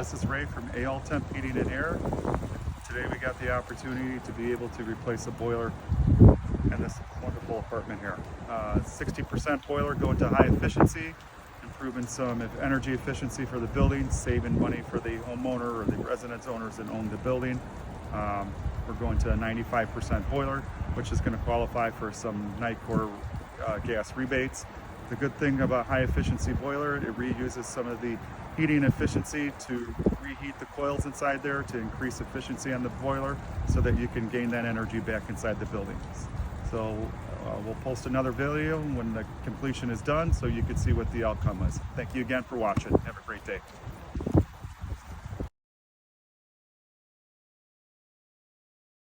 This is Ray from AL Temp Heating and Air. Today we got the opportunity to be able to replace a boiler in this wonderful apartment here. 60% boiler going to high efficiency, improving some energy efficiency for the building, saving money for the homeowner or the residence owners that own the building. We're going to a 95% boiler, which is going to qualify for some NICOR gas rebates. The good thing about high efficiency boiler, it reuses some of the heating efficiency to reheat the coils inside there to increase efficiency on the boiler so that you can gain that energy back inside the buildings. So we'll post another video when the completion is done so you can see what the outcome is. Thank you again for watching. Have a great day.